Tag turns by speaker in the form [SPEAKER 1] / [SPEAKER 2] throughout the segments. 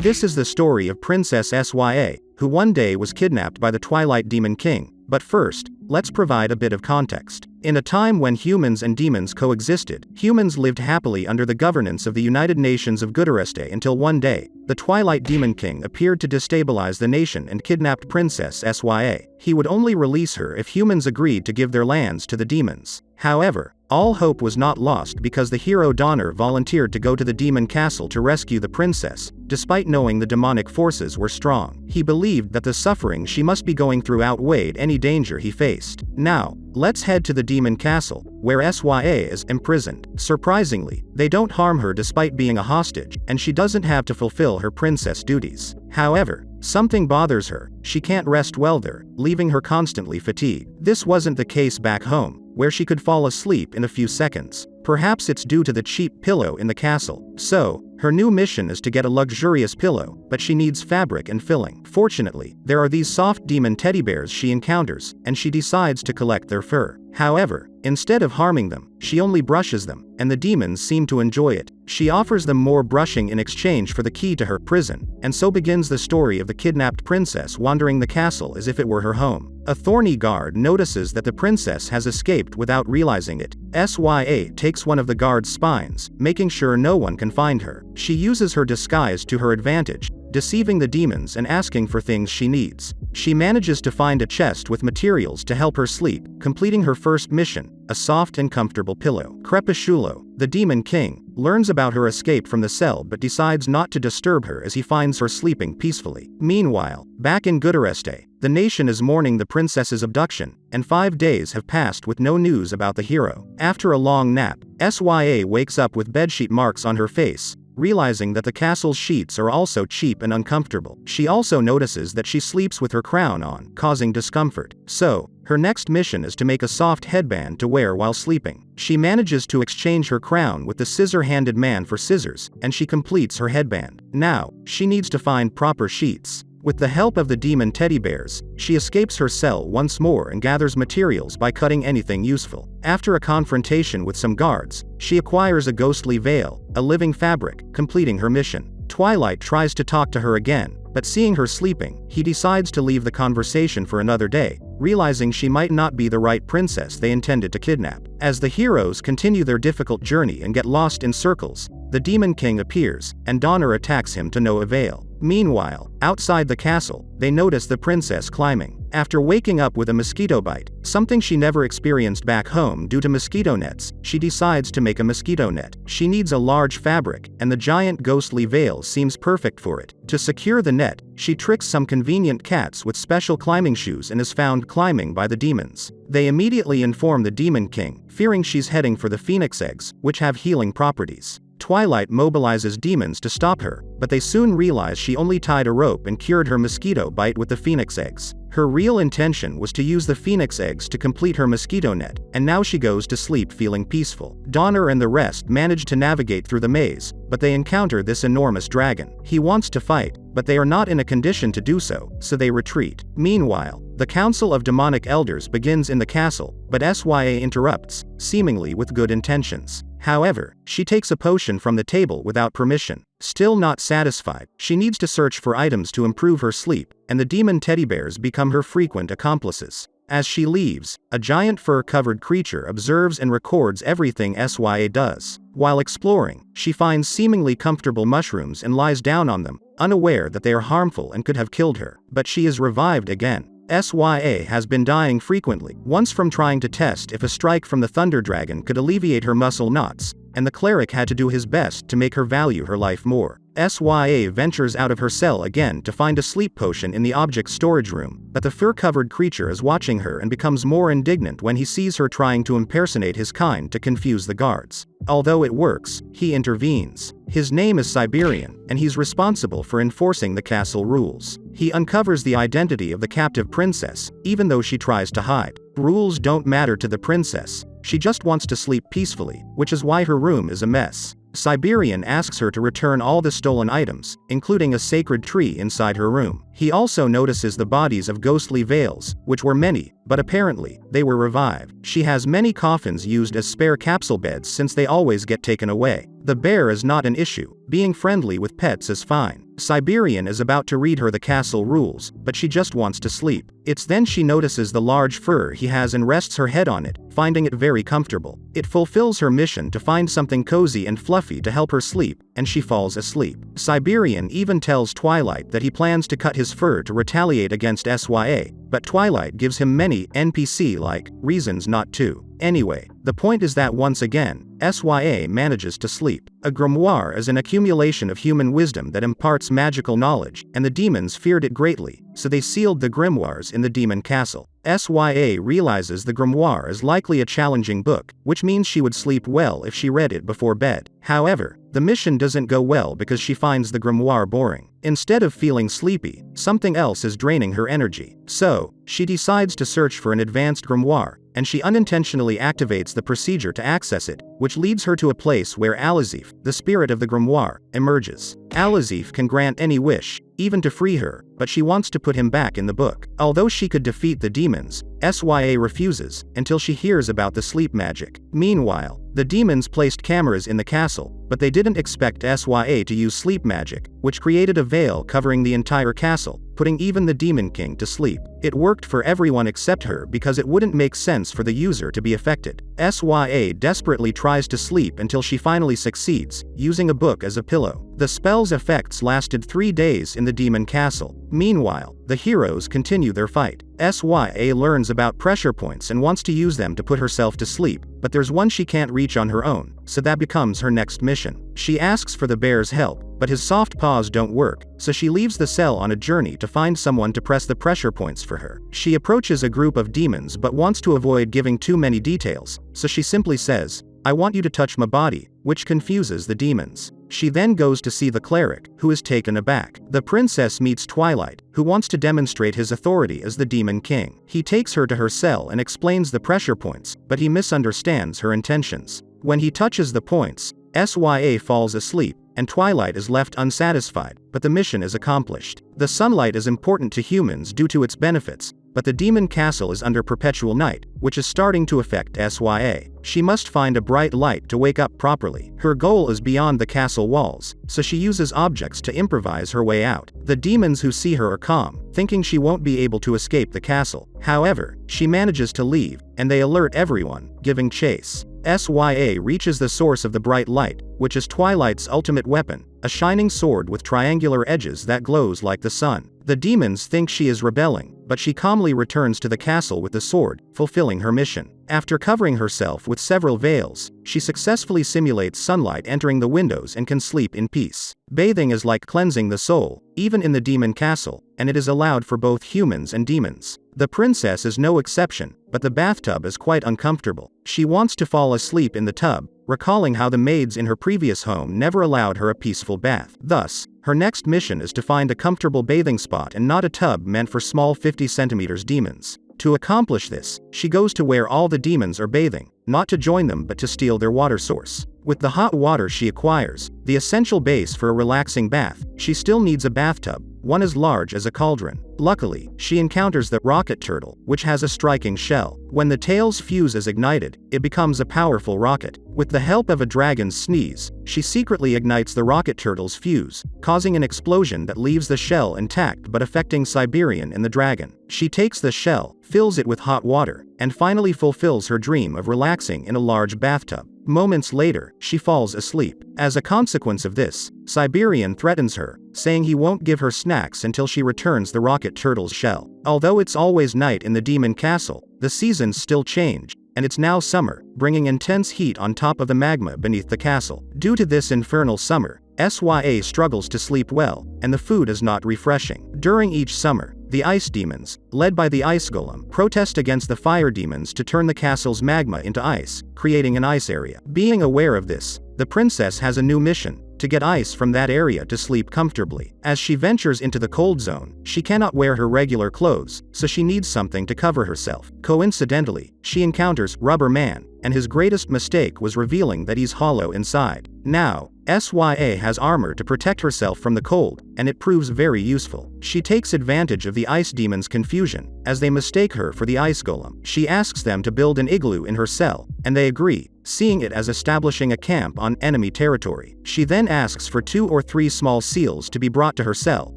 [SPEAKER 1] This is the story of Princess Sya, who one day was kidnapped by the Twilight Demon King. But first, let's provide a bit of context. In a time when humans and demons coexisted, humans lived happily under the governance of the United Nations of Gudareste until one day, the Twilight Demon King appeared to destabilize the nation and kidnapped Princess Sya. He would only release her if humans agreed to give their lands to the demons. However, all hope was not lost because the hero Donner volunteered to go to the demon castle to rescue the princess, despite knowing the demonic forces were strong. He believed that the suffering she must be going through outweighed any danger he faced. Now, let's head to the demon castle, where Sya is imprisoned. Surprisingly, they don't harm her despite being a hostage, and she doesn't have to fulfill her princess duties. However, something bothers her. She can't rest well there, leaving her constantly fatigued. This wasn't the case back home, where she could fall asleep in a few seconds. Perhaps it's due to the cheap pillow in the castle. So, her new mission is to get a luxurious pillow, but she needs fabric and filling. Fortunately, there are these soft demon teddy bears she encounters, and she decides to collect their fur. However, instead of harming them, she only brushes them, and the demons seem to enjoy it. She offers them more brushing in exchange for the key to her prison, and so begins the story of the kidnapped princess wandering the castle as if it were her home. A thorny guard notices that the princess has escaped without realizing it. Sya takes one of the guard's spines, making sure no one can find her. She uses her disguise to her advantage, deceiving the demons and asking for things she needs. She manages to find a chest with materials to help her sleep, completing her first mission, a soft and comfortable pillow. Crepusculo, the Demon King, learns about her escape from the cell but decides not to disturb her as he finds her sleeping peacefully. Meanwhile, back in Gudareste, the nation is mourning the princess's abduction, and 5 days have passed with no news about the hero. After a long nap, Sya wakes up with bedsheet marks on her face, realizing that the castle's sheets are also cheap and uncomfortable. She also notices that she sleeps with her crown on, causing discomfort. So, her next mission is to make a soft headband to wear while sleeping. She manages to exchange her crown with the scissor-handed man for scissors, and she completes her headband. Now, she needs to find proper sheets. With the help of the demon teddy bears, she escapes her cell once more and gathers materials by cutting anything useful. After a confrontation with some guards, she acquires a ghostly veil, a living fabric, completing her mission. Twilight tries to talk to her again, but seeing her sleeping, he decides to leave the conversation for another day, realizing she might not be the right princess they intended to kidnap. As the heroes continue their difficult journey and get lost in circles, the Demon King appears, and Donner attacks him to no avail. Meanwhile, outside the castle, they notice the princess climbing. After waking up with a mosquito bite, something she never experienced back home due to mosquito nets, she decides to make a mosquito net. She needs a large fabric, and the giant ghostly veil seems perfect for it. To secure the net, she tricks some convenient cats with special climbing shoes and is found climbing by the demons. They immediately inform the Demon King, fearing she's heading for the phoenix eggs, which have healing properties. Twilight mobilizes demons to stop her, but they soon realize she only tied a rope and cured her mosquito bite with the phoenix eggs. Her real intention was to use the phoenix eggs to complete her mosquito net, and now she goes to sleep feeling peaceful. Donner and the rest manage to navigate through the maze, but they encounter this enormous dragon. He wants to fight, but they are not in a condition to do so, so they retreat. Meanwhile, the Council of Demonic Elders begins in the castle, but Sya interrupts, seemingly with good intentions. However, she takes a potion from the table without permission. Still not satisfied, she needs to search for items to improve her sleep, and the demon teddy bears become her frequent accomplices. As she leaves, a giant fur-covered creature observes and records everything Sya does. While exploring, she finds seemingly comfortable mushrooms and lies down on them, unaware that they are harmful and could have killed her. But she is revived again. Sya has been dying frequently, once from trying to test if a strike from the Thunder Dragon could alleviate her muscle knots, and the cleric had to do his best to make her value her life more. Sya ventures out of her cell again to find a sleep potion in the object storage room, but the fur-covered creature is watching her and becomes more indignant when he sees her trying to impersonate his kind to confuse the guards. Although it works, he intervenes. His name is Siberian, and he's responsible for enforcing the castle rules. He uncovers the identity of the captive princess, even though she tries to hide. Rules don't matter to the princess. She just wants to sleep peacefully, which is why her room is a mess. Siberian asks her to return all the stolen items, including a sacred tree inside her room. He also notices the bodies of ghostly veils, which were many, but apparently, they were revived. She has many coffins used as spare capsule beds since they always get taken away. The bear is not an issue, being friendly with pets is fine. Siberian is about to read her the castle rules, but she just wants to sleep. It's then she notices the large fur he has and rests her head on it, finding it very comfortable. It fulfills her mission to find something cozy and fluffy to help her sleep, and she falls asleep. Siberian even tells Twilight that he plans to cut his fur to retaliate against Sya, but Twilight gives him many NPC-like reasons not to. Anyway, the point is that once again, Sya manages to sleep. A grimoire is an accumulation of human wisdom that imparts magical knowledge, and the demons feared it greatly, so they sealed the grimoires in the demon castle. Sya realizes the grimoire is likely a challenging book, which means she would sleep well if she read it before bed. However, the mission doesn't go well because she finds the grimoire boring. Instead of feeling sleepy, something else is draining her energy. So, she decides to search for an advanced grimoire, and she unintentionally activates the procedure to access it, which leads her to a place where Alleviate, the spirit of the grimoire, emerges. Alleviate can grant any wish, even to free her, but she wants to put him back in the book. Although she could defeat the demons, Sya refuses, until she hears about the sleep magic. Meanwhile, the demons placed cameras in the castle, but they didn't expect Sya to use sleep magic, which created a veil covering the entire castle, putting even the Demon King to sleep. It worked for everyone except her because it wouldn't make sense for the user to be affected. Sya desperately tries to sleep until she finally succeeds, using a book as a pillow. The spell's effects lasted 3 days in the demon castle. Meanwhile, the heroes continue their fight. Sya learns about pressure points and wants to use them to put herself to sleep, but there's one she can't reach on her own, so that becomes her next mission. She asks for the bear's help, but his soft paws don't work, so she leaves the cell on a journey to find someone to press the pressure points for her. She approaches a group of demons but wants to avoid giving too many details, so she simply says, "I want you to touch my body," which confuses the demons. She then goes to see the cleric, who is taken aback. The princess meets Twilight, who wants to demonstrate his authority as the Demon King. He takes her to her cell and explains the pressure points, but he misunderstands her intentions. When he touches the points, Sya falls asleep, and Twilight is left unsatisfied, but the mission is accomplished. The sunlight is important to humans due to its benefits, but the demon castle is under perpetual night, which is starting to affect Sya. She must find a bright light to wake up properly. Her goal is beyond the castle walls, so she uses objects to improvise her way out. The demons who see her are calm, thinking she won't be able to escape the castle. However, she manages to leave, and they alert everyone, giving chase. Sya reaches the source of the bright light, which is Twilight's ultimate weapon, a shining sword with triangular edges that glows like the sun. The demons think she is rebelling, but she calmly returns to the castle with the sword, fulfilling her mission. After covering herself with several veils, she successfully simulates sunlight entering the windows and can sleep in peace. Bathing is like cleansing the soul, even in the demon castle, and it is allowed for both humans and demons. The princess is no exception, but the bathtub is quite uncomfortable. She wants to fall asleep in the tub, recalling how the maids in her previous home never allowed her a peaceful bath. Thus, her next mission is to find a comfortable bathing spot and not a tub meant for small 50 centimeters demons. To accomplish this, she goes to where all the demons are bathing, not to join them but to steal their water source. With the hot water she acquires, the essential base for a relaxing bath, she still needs a bathtub, one as large as a cauldron. Luckily, she encounters the rocket turtle, which has a striking shell. When the tail's fuse is ignited, it becomes a powerful rocket. With the help of a dragon's sneeze, she secretly ignites the rocket turtle's fuse, causing an explosion that leaves the shell intact but affecting Siberian and the dragon. She takes the shell, fills it with hot water, and finally fulfills her dream of relaxing in a large bathtub. Moments later, she falls asleep. As a consequence of this, Siberian threatens her, saying he won't give her snacks until she returns the rocket turtle's shell. Although it's always night in the demon castle, the seasons still change, and it's now summer, bringing intense heat on top of the magma beneath the castle. Due to this infernal summer, Sya struggles to sleep well, and the food is not refreshing. During each summer, the ice demons, led by the ice golem, protest against the fire demons to turn the castle's magma into ice, creating an ice area. Being aware of this, the princess has a new mission: to get ice from that area to sleep comfortably. As she ventures into the cold zone, she cannot wear her regular clothes, so she needs something to cover herself. Coincidentally, she encounters Rubber Man, and his greatest mistake was revealing that he's hollow inside. Now, Sya has armor to protect herself from the cold, and it proves very useful. She takes advantage of the ice demon's confusion, as they mistake her for the ice golem. She asks them to build an igloo in her cell, and they agree, seeing it as establishing a camp on enemy territory. She then asks for 2 or 3 small seals to be brought to her cell,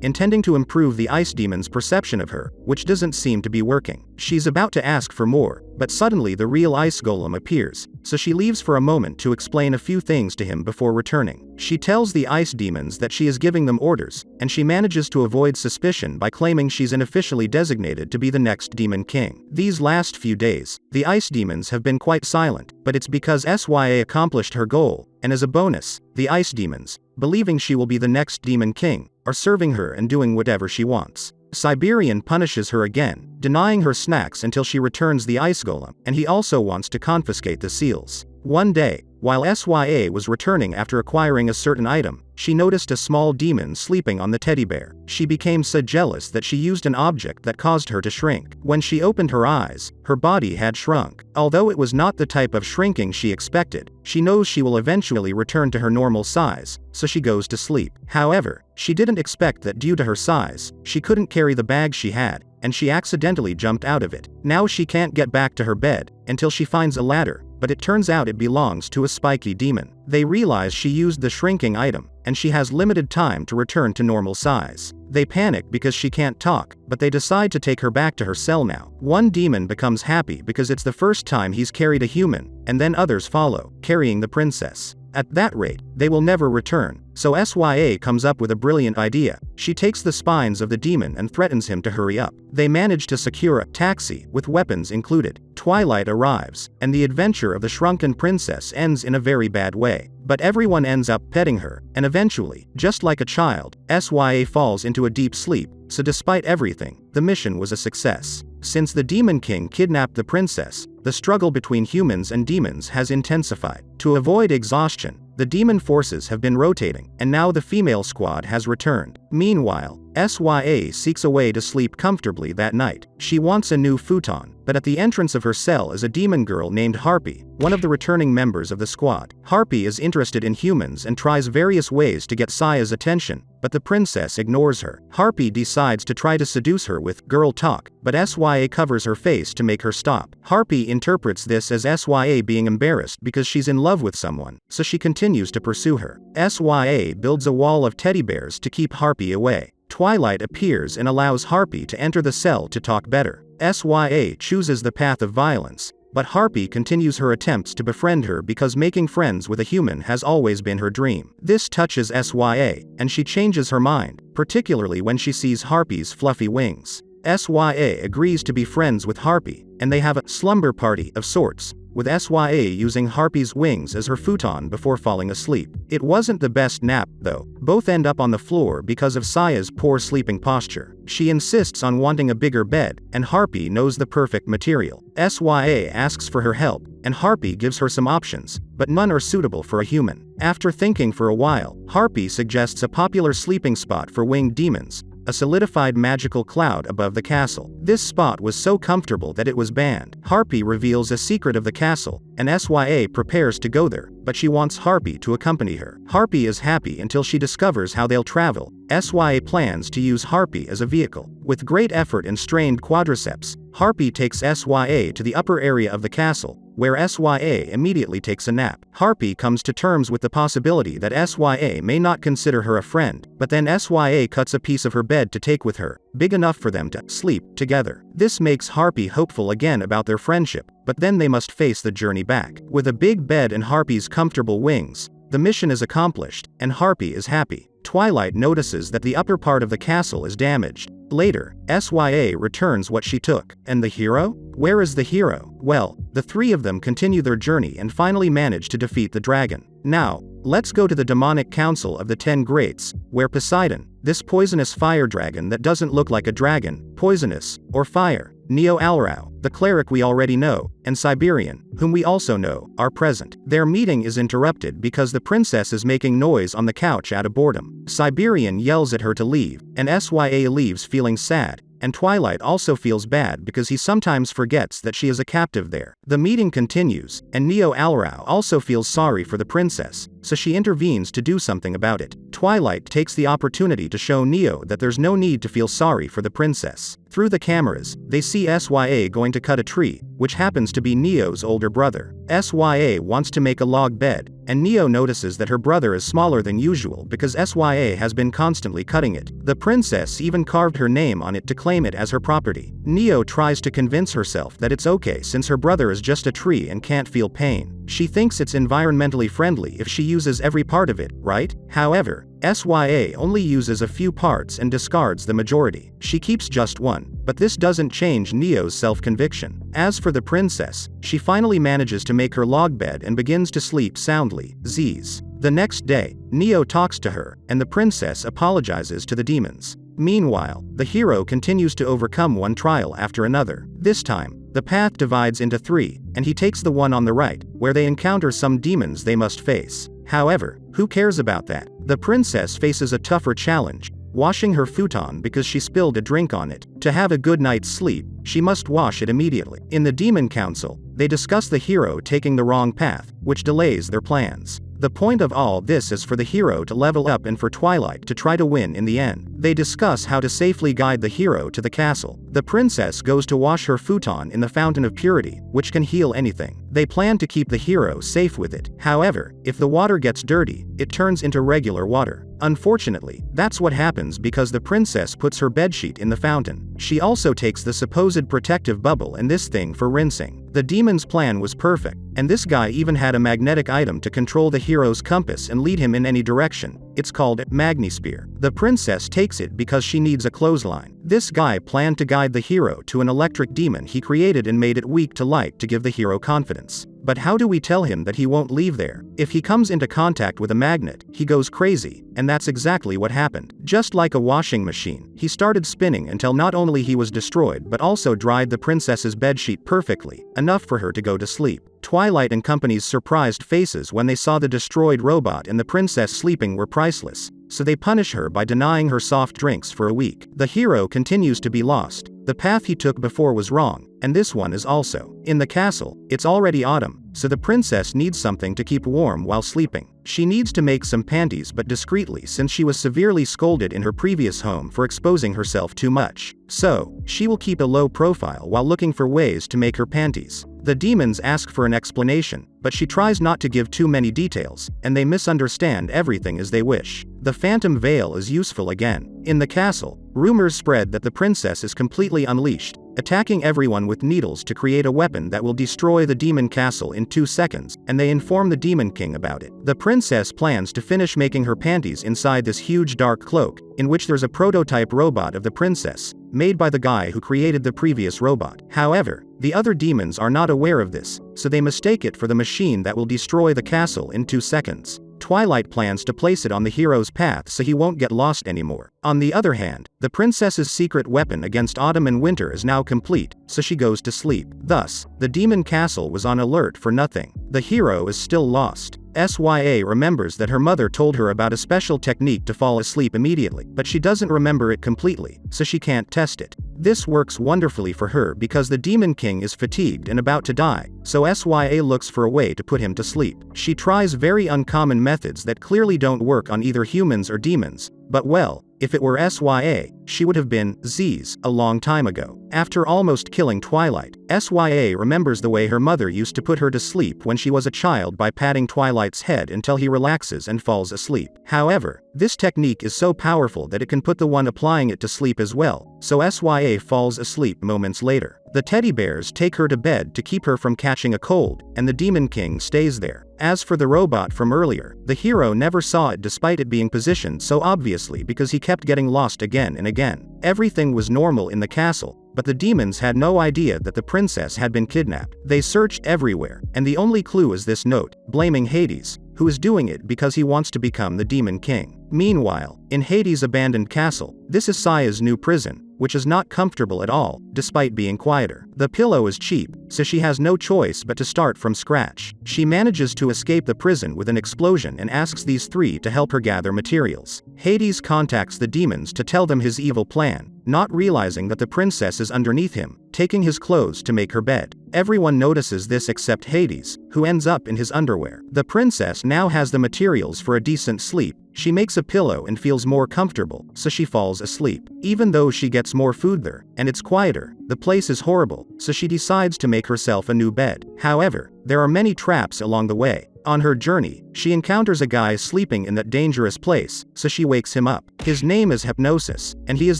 [SPEAKER 1] intending to improve the ice demon's perception of her, which doesn't seem to be working. She's about to ask for more, but suddenly the real ice golem appears, so she leaves for a moment to explain a few things to him before returning. She tells the ice demons that she is giving them orders, and she manages to avoid suspicion by claiming she's unofficially designated to be the next Demon King. These last few days, the ice demons have been quite silent, but it's because Sya accomplished her goal, and as a bonus, the ice demons, believing she will be the next Demon King, are serving her and doing whatever she wants. Siberian punishes her again, denying her snacks until she returns the ice golem, and he also wants to confiscate the seals. One day, while Sya was returning after acquiring a certain item, she noticed a small demon sleeping on the teddy bear. She became so jealous that she used an object that caused her to shrink. When she opened her eyes, her body had shrunk. Although it was not the type of shrinking she expected, she knows she will eventually return to her normal size, so she goes to sleep. However, she didn't expect that due to her size, she couldn't carry the bag she had, and she accidentally jumped out of it. Now she can't get back to her bed until she finds a ladder, but it turns out it belongs to a spiky demon. They realize she used the shrinking item, and she has limited time to return to normal size. They panic because she can't talk, but they decide to take her back to her cell now. One demon becomes happy because it's the first time he's carried a human, and then others follow, carrying the princess. At that rate, they will never return, so Sya comes up with a brilliant idea. She takes the spines of the demon and threatens him to hurry up. They manage to secure a taxi, with weapons included. Twilight arrives, and the adventure of the shrunken princess ends in a very bad way. But everyone ends up petting her, and eventually, just like a child, Sya falls into a deep sleep, so despite everything, the mission was a success. Since the Demon King kidnapped the princess, the struggle between humans and demons has intensified. To avoid exhaustion, the demon forces have been rotating, and now the female squad has returned. Meanwhile, Sya seeks a way to sleep comfortably that night. She wants a new futon, but at the entrance of her cell is a demon girl named Harpy, one of the returning members of the squad. Harpy is interested in humans and tries various ways to get Saya's attention, but the princess ignores her. Harpy decides to try to seduce her with girl talk, but Sya covers her face to make her stop. Harpy interprets this as Sya being embarrassed because she's in love with someone, so she continues to pursue her. Sya builds a wall of teddy bears to keep Harpy away. Twilight appears and allows Harpy to enter the cell to talk better. Sya chooses the path of violence, but Harpy continues her attempts to befriend her because making friends with a human has always been her dream. This touches Sya, and she changes her mind, particularly when she sees Harpy's fluffy wings. Sya agrees to be friends with Harpy, and they have a slumber party of sorts, with Sya using Harpy's wings as her futon before falling asleep. It wasn't the best nap, though. Both end up on the floor because of Saya's poor sleeping posture. She insists on wanting a bigger bed, and Harpy knows the perfect material. Sya asks for her help, and Harpy gives her some options, but none are suitable for a human. After thinking for a while, Harpy suggests a popular sleeping spot for winged demons, a solidified magical cloud above the castle. This spot was so comfortable that it was banned. Harpy reveals a secret of the castle, and Sya prepares to go there, but she wants Harpy to accompany her. Harpy is happy until she discovers how they'll travel. Sya plans to use Harpy as a vehicle. With great effort and strained quadriceps, Harpy takes Sya to the upper area of the castle, where Sya immediately takes a nap. Harpy comes to terms with the possibility that Sya may not consider her a friend, but then Sya cuts a piece of her bed to take with her, big enough for them to sleep together. This makes Harpy hopeful again about their friendship, but then they must face the journey back. With a big bed and Harpy's comfortable wings, the mission is accomplished, and Harpy is happy. Twilight notices that the upper part of the castle is damaged. Later, Sya returns what she took. And the hero? Where is the hero? Well, the three of them continue their journey and finally manage to defeat the dragon. Now, let's go to the demonic council of the 10 Greats, where Poseidon, this poisonous fire dragon that doesn't look like a dragon, poisonous, or fire, Neo-Alrao, the cleric we already know, and Siberian, whom we also know, are present. Their meeting is interrupted because the princess is making noise on the couch out of boredom. Siberian yells at her to leave, and Sya leaves feeling sad, and Twilight also feels bad because he sometimes forgets that she is a captive there. The meeting continues, and Neo-Alrao also feels sorry for the princess, so she intervenes to do something about it. Twilight takes the opportunity to show Neo that there's no need to feel sorry for the princess. Through the cameras, they see Sya going to cut a tree, which happens to be Neo's older brother. Sya wants to make a log bed, and Neo notices that her brother is smaller than usual because Sya has been constantly cutting it. The princess even carved her name on it to claim it as her property. Neo tries to convince herself that it's okay since her brother is just a tree and can't feel pain. She thinks it's environmentally friendly if she uses every part of it, right? However, Sya only uses a few parts and discards the majority. She keeps just one, but this doesn't change Neo's self-conviction. As for the princess, she finally manages to make her log bed and begins to sleep soundly. Z's. The next day, Neo talks to her, and the princess apologizes to the demons. Meanwhile, the hero continues to overcome one trial after another. This time, the path divides into 3, and he takes the one on the right, where they encounter some demons they must face. However, who cares about that? The princess faces a tougher challenge, washing her futon because she spilled a drink on it. To have a good night's sleep, she must wash it immediately. In the Demon Council, they discuss the hero taking the wrong path, which delays their plans. The point of all this is for the hero to level up and for Twilight to try to win in the end. They discuss how to safely guide the hero to the castle. The princess goes to wash her futon in the Fountain of Purity, which can heal anything. They plan to keep the hero safe with it. However, if the water gets dirty, it turns into regular water. Unfortunately, that's what happens because the princess puts her bedsheet in the fountain. She also takes the supposed protective bubble and this thing for rinsing. The demon's plan was perfect, and this guy even had a magnetic item to control the hero's compass and lead him in any direction. It's called Magnispear. The princess takes it because she needs a clothesline. This guy planned to guide the hero to an electric demon he created and made it weak to light to give the hero confidence. But how do we tell him that he won't leave there? If he comes into contact with a magnet, he goes crazy, and that's exactly what happened. Just like a washing machine, he started spinning until not only he was destroyed but also dried the princess's bedsheet perfectly, enough for her to go to sleep. Twilight and company's surprised faces when they saw the destroyed robot and the princess sleeping were priceless, so they punish her by denying her soft drinks for a week. The hero continues to be lost. The path he took before was wrong, and this one is also. In the castle, it's already autumn, so the princess needs something to keep warm while sleeping. She needs to make some panties but discreetly since she was severely scolded in her previous home for exposing herself too much. So, she will keep a low profile while looking for ways to make her panties. The demons ask for an explanation, but she tries not to give too many details, and they misunderstand everything as they wish. The phantom veil is useful again. In the castle, rumors spread that the princess is completely unleashed, attacking everyone with needles to create a weapon that will destroy the demon castle in 2 seconds, and they inform the demon king about it. The princess plans to finish making her panties inside this huge dark cloak, in which there's a prototype robot of the princess, made by the guy who created the previous robot. However, the other demons are not aware of this, so they mistake it for the machine that will destroy the castle in 2 seconds. Twilight plans to place it on the hero's path so he won't get lost anymore. On the other hand, the princess's secret weapon against autumn and winter is now complete, so she goes to sleep. Thus, the demon castle was on alert for nothing. The hero is still lost. Sya remembers that her mother told her about a special technique to fall asleep immediately, but she doesn't remember it completely, so she can't test it. This works wonderfully for her because the Demon King is fatigued and about to die, so Sya looks for a way to put him to sleep. She tries very uncommon methods that clearly don't work on either humans or demons, but well, if it were Sya, she would have been Z's a long time ago. After almost killing Twilight, Sya remembers the way her mother used to put her to sleep when she was a child by patting Twilight's head until he relaxes and falls asleep. However, this technique is so powerful that it can put the one applying it to sleep as well, so Sya falls asleep moments later. The teddy bears take her to bed to keep her from catching a cold, and the Demon King stays there. As for the robot from earlier, the hero never saw it despite it being positioned so obviously because he kept getting lost again and again. Everything was normal in the castle, but the demons had no idea that the princess had been kidnapped. They searched everywhere, and the only clue is this note, blaming Hades, who is doing it because he wants to become the Demon King. Meanwhile, in Hades' abandoned castle, this is Saya's new prison, which is not comfortable at all, despite being quieter. The pillow is cheap, so she has no choice but to start from scratch. She manages to escape the prison with an explosion and asks these 3 to help her gather materials. Hades contacts the demons to tell them his evil plan, not realizing that the princess is underneath him, taking his clothes to make her bed. Everyone notices this except Hades, who ends up in his underwear. The princess now has the materials for a decent sleep. She makes a pillow and feels more comfortable, so she falls asleep. Even though she gets more food there, and it's quieter, the place is horrible, so she decides to make herself a new bed. However, there are many traps along the way. On her journey, she encounters a guy sleeping in that dangerous place, so she wakes him up. His name is Hypnosis, and he is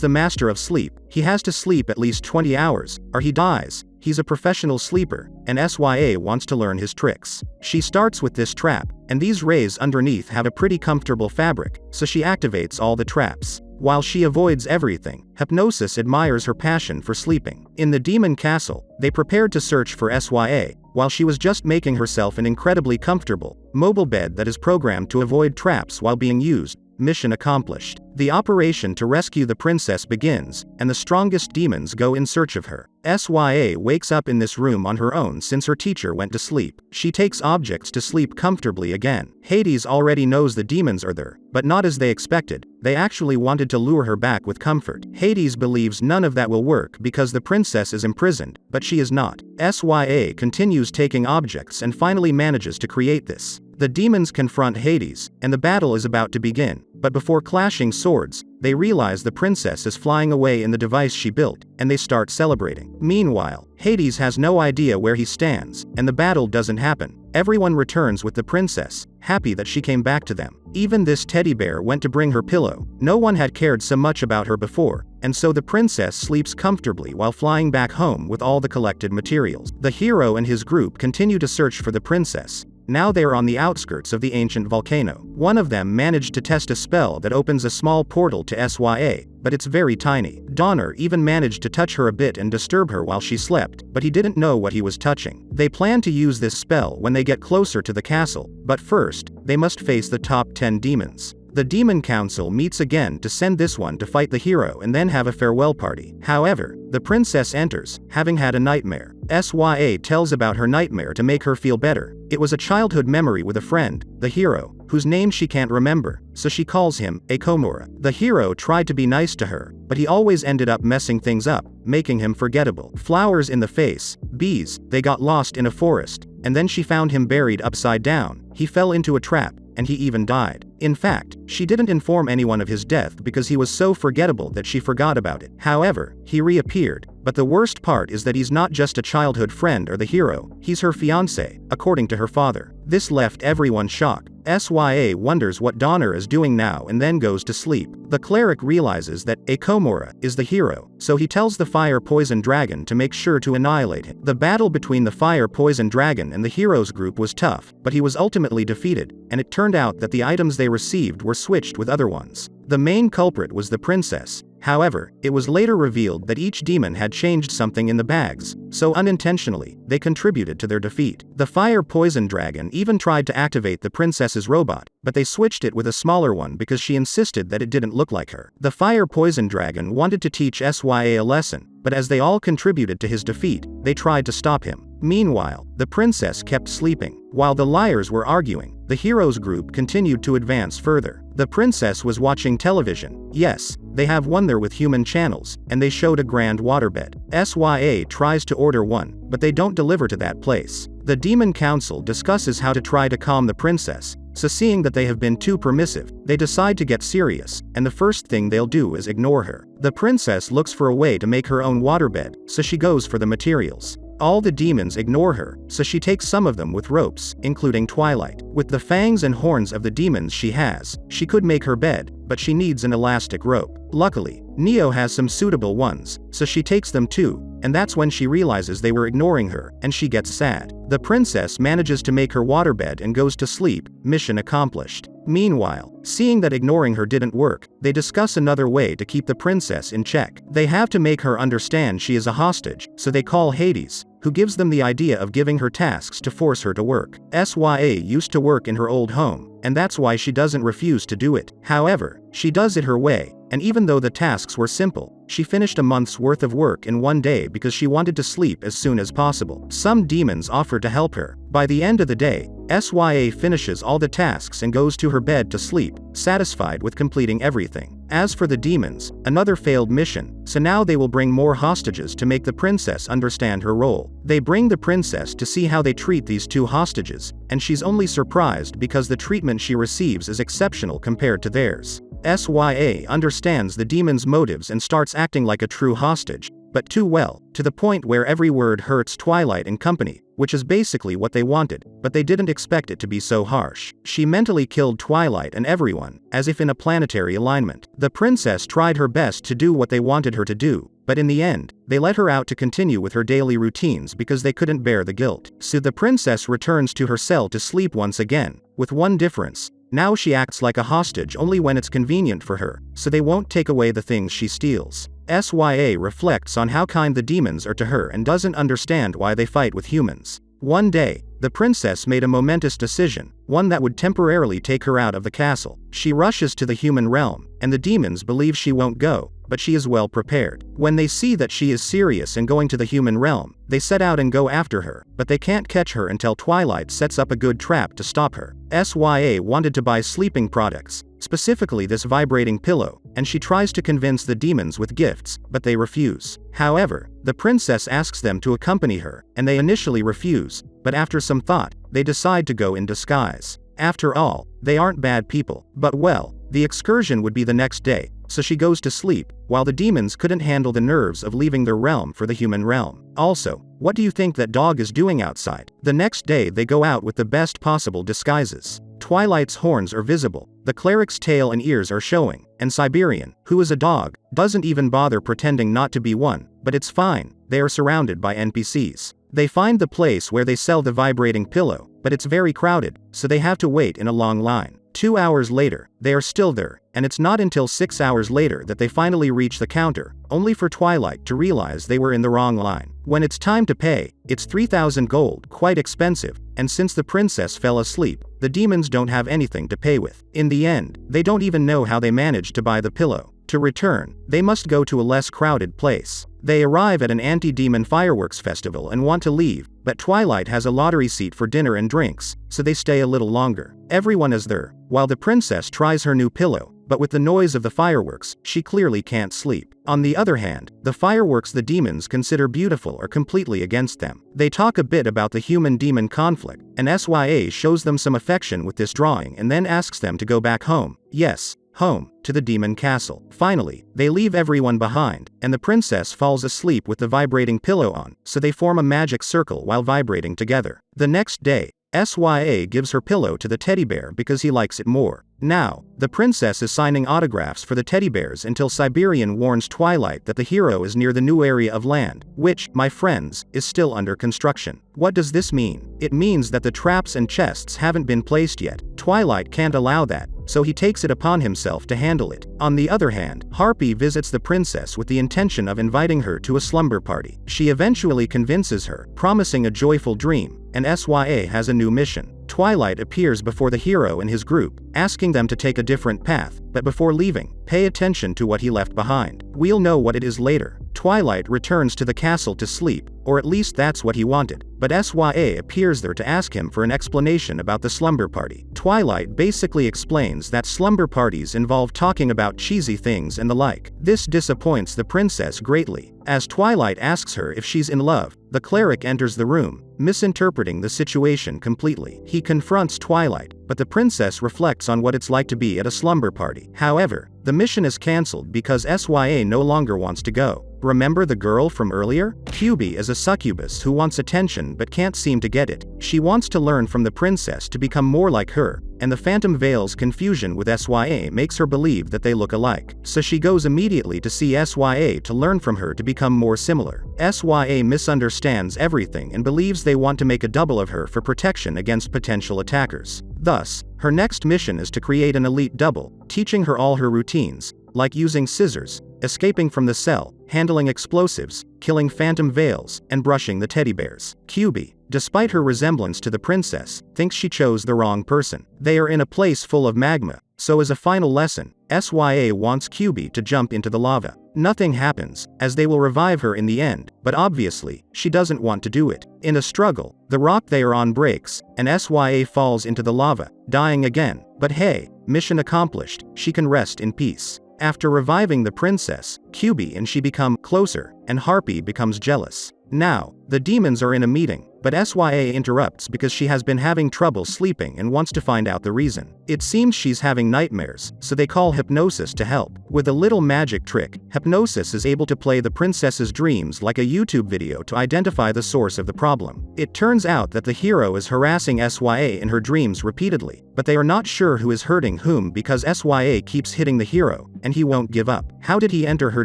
[SPEAKER 1] the master of sleep. He has to sleep at least 20 hours, or he dies. He's a professional sleeper, and Sya wants to learn his tricks. She starts with this trap, and these rays underneath have a pretty comfortable fabric, so she activates all the traps. While she avoids everything, Hypnosis admires her passion for sleeping. In the demon castle, they prepared to search for Sya, while she was just making herself an incredibly comfortable, mobile bed that is programmed to avoid traps while being used. Mission accomplished. The operation to rescue the princess begins, and the strongest demons go in search of her. Sya wakes up in this room on her own since her teacher went to sleep. She takes objects to sleep comfortably again. Hades already knows the demons are there, but not as they expected. They actually wanted to lure her back with comfort. Hades believes none of that will work because the princess is imprisoned, but she is not. Sya continues taking objects and finally manages to create this. The demons confront Hades, and the battle is about to begin, but before clashing swords, they realize the princess is flying away in the device she built, and they start celebrating. Meanwhile, Hades has no idea where he stands, and the battle doesn't happen. Everyone returns with the princess, happy that she came back to them. Even this teddy bear went to bring her pillow. No one had cared so much about her before, and so the princess sleeps comfortably while flying back home with all the collected materials. The hero and his group continue to search for the princess. Now they are on the outskirts of the ancient volcano. One of them managed to test a spell that opens a small portal to Sya, but it's very tiny. Donner even managed to touch her a bit and disturb her while she slept, but he didn't know what he was touching. They plan to use this spell when they get closer to the castle, but first, they must face the top 10 demons. The Demon Council meets again to send this one to fight the hero and then have a farewell party. However, the princess enters, having had a nightmare. Sya tells about her nightmare to make her feel better. It was a childhood memory with a friend, the hero, whose name she can't remember, so she calls him Akomura. The hero tried to be nice to her, but he always ended up messing things up, making him forgettable. Flowers in the face, bees, they got lost in a forest, and then she found him buried upside down. He fell into a trap, and he even died. In fact, she didn't inform anyone of his death because he was so forgettable that she forgot about it. However, he reappeared, but the worst part is that he's not just a childhood friend or the hero, he's her fiancé, according to her father. This left everyone shocked. Sya wonders what Donner is doing now and then goes to sleep. The cleric realizes that Akomura is the hero, so he tells the fire poison dragon to make sure to annihilate him. The battle between the fire poison dragon and the heroes group was tough, but he was ultimately defeated, and it turned out that the items they received were switched with other ones. The main culprit was the princess. However, it was later revealed that each demon had changed something in the bags, so unintentionally, they contributed to their defeat. The fire poison dragon even tried to activate the princess's robot, but they switched it with a smaller one because she insisted that it didn't look like her. The fire poison dragon wanted to teach Sya a lesson, but as they all contributed to his defeat, they tried to stop him. Meanwhile, the princess kept sleeping. While the liars were arguing, the heroes group continued to advance further. The princess was watching television. Yes, they have one there with human channels, and they showed a grand waterbed. Sya tries to order one, but they don't deliver to that place. The Demon Council discusses how to try to calm the princess, so seeing that they have been too permissive, they decide to get serious, and the first thing they'll do is ignore her. The princess looks for a way to make her own waterbed, so she goes for the materials. All the demons ignore her, so she takes some of them with ropes, including Twilight. With the fangs and horns of the demons she has, she could make her bed, but she needs an elastic rope. Luckily, Neo has some suitable ones, so she takes them too, and that's when she realizes they were ignoring her, and she gets sad. The princess manages to make her waterbed and goes to sleep. Mission accomplished. Meanwhile, seeing that ignoring her didn't work, they discuss another way to keep the princess in check. They have to make her understand she is a hostage, so they call Hades, who gives them the idea of giving her tasks to force her to work. Sya used to work in her old home, and that's why she doesn't refuse to do it. However, she does it her way, and even though the tasks were simple, she finished a month's worth of work in one day because she wanted to sleep as soon as possible. Some demons offer to help her. By the end of the day, Sya finishes all the tasks and goes to her bed to sleep, satisfied with completing everything. As for the demons, another failed mission, so now they will bring more hostages to make the princess understand her role. They bring the princess to see how they treat these 2 hostages, and she's only surprised because the treatment she receives is exceptional compared to theirs. Sya understands the demon's motives and starts acting like a true hostage, but too well, to the point where every word hurts Twilight and company, which is basically what they wanted, but they didn't expect it to be so harsh. She mentally killed Twilight and everyone, as if in a planetary alignment. The princess tried her best to do what they wanted her to do, but in the end, they let her out to continue with her daily routines because they couldn't bear the guilt. So the princess returns to her cell to sleep once again, with one difference. Now she acts like a hostage only when it's convenient for her, so they won't take away the things she steals. Sya reflects on how kind the demons are to her and doesn't understand why they fight with humans. One day, the princess made a momentous decision, one that would temporarily take her out of the castle. She rushes to the human realm, and the demons believe she won't go, but she is well prepared. When they see that she is serious and going to the human realm, they set out and go after her, but they can't catch her until Twilight sets up a good trap to stop her. Sya wanted to buy sleeping products, specifically this vibrating pillow, and she tries to convince the demons with gifts, but they refuse. However, the princess asks them to accompany her, and they initially refuse, but after some thought, they decide to go in disguise. After all, they aren't bad people. But well, the excursion would be the next day, so she goes to sleep, while the demons couldn't handle the nerves of leaving their realm for the human realm. Also, what do you think that dog is doing outside? The next day they go out with the best possible disguises. Twilight's horns are visible, the cleric's tail and ears are showing, and Siberian, who is a dog, doesn't even bother pretending not to be one, but it's fine, they are surrounded by NPCs. They find the place where they sell the vibrating pillow, but it's very crowded, so they have to wait in a long line. 2 hours later, they are still there, and it's not until 6 hours later that they finally reach the counter, only for Twilight to realize they were in the wrong line. When it's time to pay, it's 3,000 gold, quite expensive, and since the princess fell asleep, the demons don't have anything to pay with. In the end, they don't even know how they managed to buy the pillow. To return, they must go to a less crowded place. They arrive at an anti-demon fireworks festival and want to leave, but Twilight has a lottery seat for dinner and drinks, so they stay a little longer. Everyone is there, while the princess tries her new pillow, but with the noise of the fireworks, she clearly can't sleep. On the other hand, the fireworks the demons consider beautiful are completely against them. They talk a bit about the human-demon conflict, and Sya shows them some affection with this drawing and then asks them to go back home. Yes, home, to the demon castle. Finally, they leave everyone behind, and the princess falls asleep with the vibrating pillow on, so they form a magic circle while vibrating together. The next day, Sya gives her pillow to the teddy bear because he likes it more. Now, the princess is signing autographs for the teddy bears until Siberian warns Twilight that the hero is near the new area of land, which, my friends, is still under construction. What does this mean? It means that the traps and chests haven't been placed yet. Twilight can't allow that, so he takes it upon himself to handle it. On the other hand, Harpy visits the princess with the intention of inviting her to a slumber party. She eventually convinces her, promising a joyful dream, and Sya has a new mission. Twilight appears before the hero and his group, asking them to take a different path, but before leaving, pay attention to what he left behind. We'll know what it is later. Twilight returns to the castle to sleep, or at least that's what he wanted, but Sya appears there to ask him for an explanation about the slumber party. Twilight basically explains that slumber parties involve talking about cheesy things and the like. This disappoints the princess greatly. As Twilight asks her if she's in love, the cleric enters the room, misinterpreting the situation completely. He confronts Twilight, but the princess reflects on what it's like to be at a slumber party. However, the mission is cancelled because Sya no longer wants to go. Remember the girl from earlier? QB is a succubus who wants attention but can't seem to get it. She wants to learn from the princess to become more like her, and the Phantom Veil's confusion with Sya makes her believe that they look alike. So she goes immediately to see Sya to learn from her to become more similar. Sya misunderstands everything and believes they want to make a double of her for protection against potential attackers. Thus, her next mission is to create an elite double, teaching her all her routines, like using scissors, escaping from the cell, handling explosives, killing phantom veils, and brushing the teddy bears. QB, despite her resemblance to the princess, thinks she chose the wrong person. They are in a place full of magma, so as a final lesson, Sya wants QB to jump into the lava. Nothing happens, as they will revive her in the end, but obviously, she doesn't want to do it. In a struggle, the rock they are on breaks, and Sya falls into the lava, dying again. But hey, mission accomplished, she can rest in peace. After reviving the princess, QB and she become closer, and Harpy becomes jealous. Now, the demons are in a meeting, but SYA interrupts because she has been having trouble sleeping and wants to find out the reason. It seems she's having nightmares, so they call Hypnosis to help. With a little magic trick, Hypnosis is able to play the princess's dreams like a YouTube video to identify the source of the problem. It turns out that the hero is harassing SYA in her dreams repeatedly, but they are not sure who is hurting whom because SYA keeps hitting the hero, and he won't give up. How did he enter her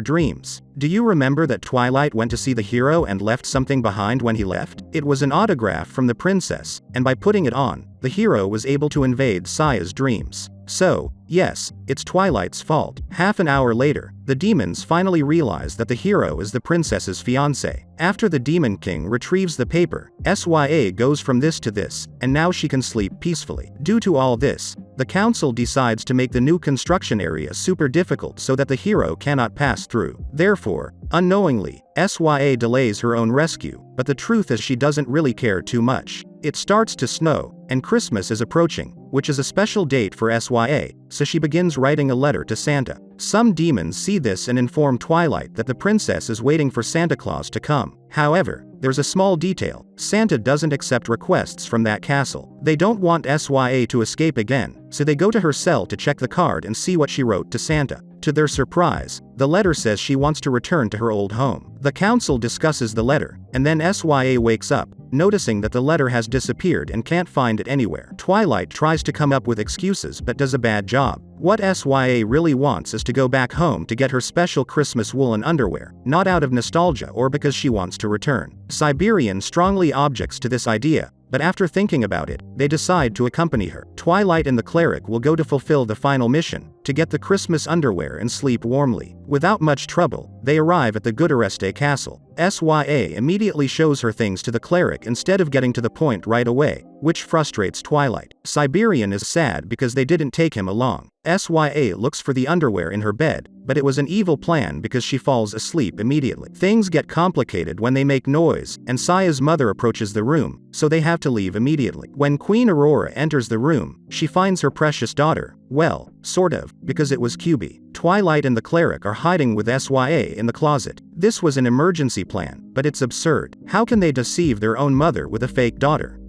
[SPEAKER 1] dreams? Do you remember that Twilight went to see the hero and left something behind when he left? It was an autograph from the princess, and by putting it on, the hero was able to invade Saya's dreams. So, yes, it's Twilight's fault. Half an hour later, the demons finally realize that the hero is the princess's fiancé. After the Demon King retrieves the paper, SYA goes from this to this, and now she can sleep peacefully. Due to all this, the council decides to make the new construction area super difficult so that the hero cannot pass through. Therefore, unknowingly, SYA delays her own rescue, but the truth is she doesn't really care too much. It starts to snow, and Christmas is approaching, which is a special date for SYA, so she begins writing a letter to Santa. Some demons see this and inform Twilight that the princess is waiting for Santa Claus to come. However, there's a small detail: Santa doesn't accept requests from that castle. They don't want SYA to escape again, so they go to her cell to check the card and see what she wrote to Santa. To their surprise, the letter says she wants to return to her old home. The council discusses the letter, and then SYA wakes up, noticing that the letter has disappeared and can't find it anywhere. Twilight tries to come up with excuses but does a bad job. What SYA really wants is to go back home to get her special Christmas woolen underwear, not out of nostalgia or because she wants to return. Siberian strongly objects to this idea, but after thinking about it, they decide to accompany her. Twilight and the cleric will go to fulfill the final mission, to get the Christmas underwear and sleep warmly. Without much trouble, they arrive at the Gudareste castle. SYA immediately shows her things to the cleric instead of getting to the point right away, which frustrates Twilight. Siberian is sad because they didn't take him along. SYA looks for the underwear in her bed, but it was an evil plan because she falls asleep immediately. Things get complicated when they make noise, and Saya's mother approaches the room, so they have to leave immediately. When Queen Aurora enters the room, she finds her precious daughter. Well, sort of, because it was QB. Twilight and the cleric are hiding with SYA in the closet. This was an emergency plan, but it's absurd. How can they deceive their own mother with a fake daughter?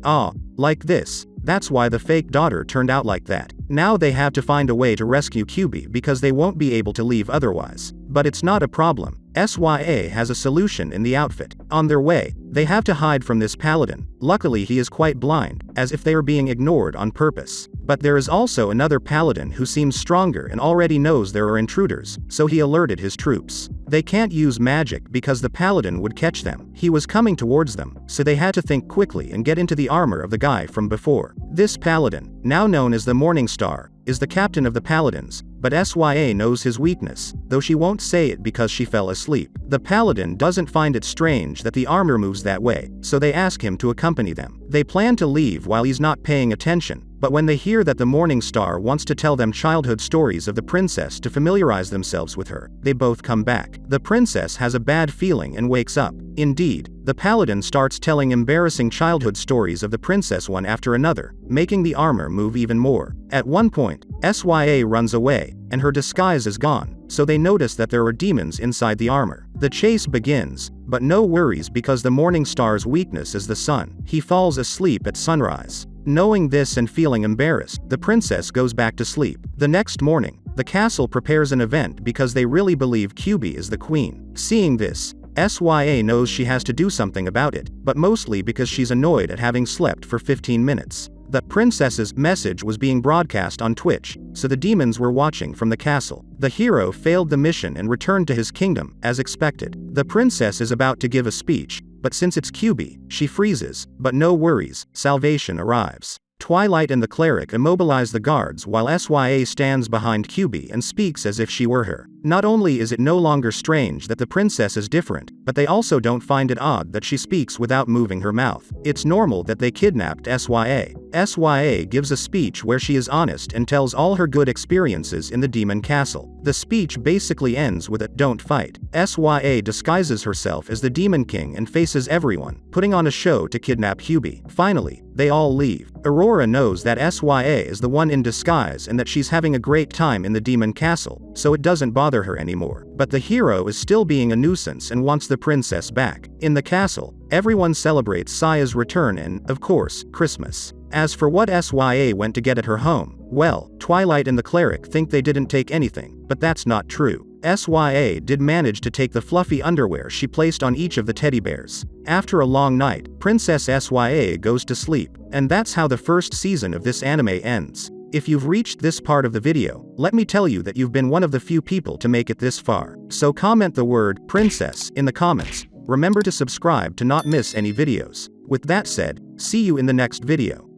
[SPEAKER 1] Like this. That's why the fake daughter turned out like that. Now they have to find a way to rescue QB because they won't be able to leave otherwise. But it's not a problem. SYA has a solution in the outfit. On their way, they have to hide from this paladin. Luckily he is quite blind, as if they are being ignored on purpose. But there is also another paladin who seems stronger and already knows there are intruders, so he alerted his troops. They can't use magic because the paladin would catch them. He was coming towards them, so they had to think quickly and get into the armor of the guy from before. This paladin, now known as the Morning Star, is the captain of the paladins, but SYA knows his weakness, though she won't say it because she fell asleep. The paladin doesn't find it strange that the armor moves that way, so they ask him to accompany them. They plan to leave while he's not paying attention, but when they hear that the Morning Star wants to tell them childhood stories of the princess to familiarize themselves with her, they both come back. The princess has a bad feeling and wakes up. Indeed, the paladin starts telling embarrassing childhood stories of the princess one after another, making the armor move even more. At one point, SYA runs away, and her disguise is gone, so they notice that there are demons inside the armor. The chase begins, but no worries because the Morning Star's weakness is the sun. He falls asleep at sunrise. Knowing this and feeling embarrassed, the princess goes back to sleep. The next morning, the castle prepares an event because they really believe QB is the queen. Seeing this, SYA knows she has to do something about it, but mostly because she's annoyed at having slept for 15 minutes. The princess's message was being broadcast on Twitch, so the demons were watching from the castle. The hero failed the mission and returned to his kingdom, as expected. The princess is about to give a speech, but since it's QB, she freezes, but no worries, salvation arrives. Twilight and the cleric immobilize the guards while SYA stands behind QB and speaks as if she were her. Not only is it no longer strange that the princess is different, but they also don't find it odd that she speaks without moving her mouth. It's normal that they kidnapped Sya. Sya gives a speech where she is honest and tells all her good experiences in the demon castle. The speech basically ends with a "don't fight." Sya disguises herself as the Demon King and faces everyone, putting on a show to kidnap Hubie. Finally, they all leave. Aurora knows that Sya is the one in disguise and that she's having a great time in the demon castle, so it doesn't bother her anymore. But the hero is still being a nuisance and wants the princess back. In the castle, everyone celebrates Saya's return and, of course, Christmas. As for what Sya went to get at her home, well, Twilight and the cleric think they didn't take anything, but that's not true. Sya did manage to take the fluffy underwear she placed on each of the teddy bears. After a long night, Princess Sya goes to sleep, and that's how the first season of this anime ends. If you've reached this part of the video, let me tell you that you've been one of the few people to make it this far. So comment the word princess in the comments. Remember to subscribe to not miss any videos. With that said, see you in the next video.